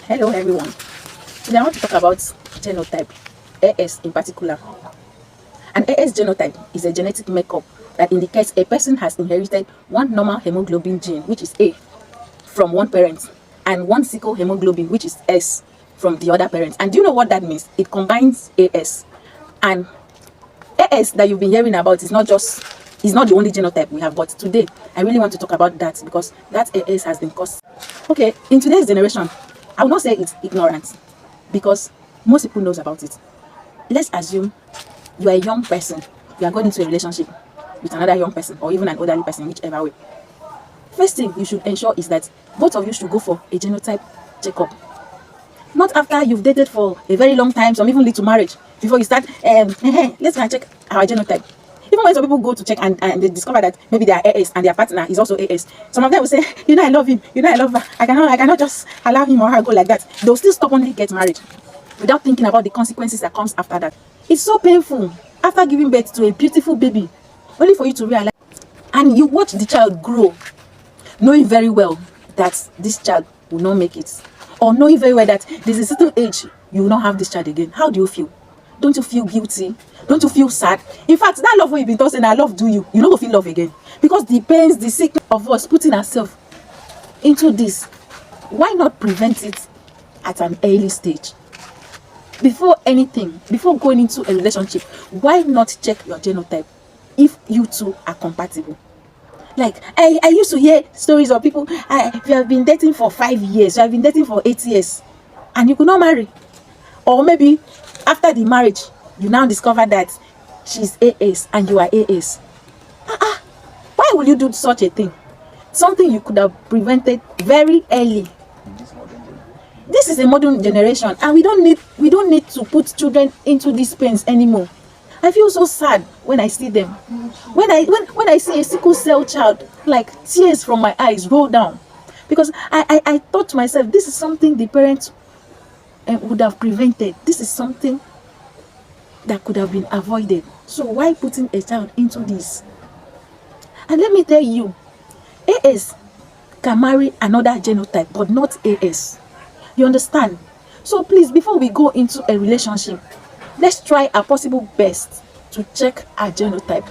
Hello everyone. Today I want to talk about genotype, AS in particular. An AS genotype is a genetic makeup that indicates a person has inherited one normal hemoglobin gene, which is A, from one parent, and one sickle hemoglobin, which is S, from the other parent. And do you know what that means? It combines AS. And AS that you've been hearing about is not the only genotype we have, but today I really want to talk about that because that AS has been caused. Okay, in today's generation, I will not say it's ignorant because most people knows about it. Let's assume you are a young person, you are going into a relationship with another young person or even an elderly person, whichever way. First thing you should ensure is that both of you should go for a genotype checkup. Not after you've dated for a very long time, some even lead to marriage, before you start, let's go and check our genotype. Even when some people go to check and they discover that maybe they are AS and their partner is also AS, some of them will say, I love him, I love her, I cannot just allow him or her go like that. They'll still stubbornly get married without thinking about the consequences that comes after that. It's so painful after giving birth to a beautiful baby, only for you to realize, and you watch the child grow, knowing very well that this child will not make it, or knowing very well that there's a certain age you will not have this child again. How do you feel? Don't you feel guilty? Don't you feel sad? In fact, that love when you've been told saying I love do you don't feel love again. Because the pains, the sickness of us putting ourselves into this, why not prevent it at an early stage? Before anything, before going into a relationship, why not check your genotype if you two are compatible? Like, I used to hear stories of people, if you have been dating for 5 years, you have been dating for 8 years, and you could not marry. Or maybe after the marriage, you now discover that she's AS and you are AS. Why would you do such a thing? Something you could have prevented very early. This is a modern generation, and we don't need to put children into these pains anymore. I feel so sad when I see them. When I see a sickle cell child, like tears from my eyes roll down, because I thought to myself, this is something the parents would have prevented. This is something that could have been avoided. So why putting a child into this? And let me tell you, AS can marry another genotype, but not AS. You understand? So please, before we go into a relationship, let's try our possible best to check our genotype.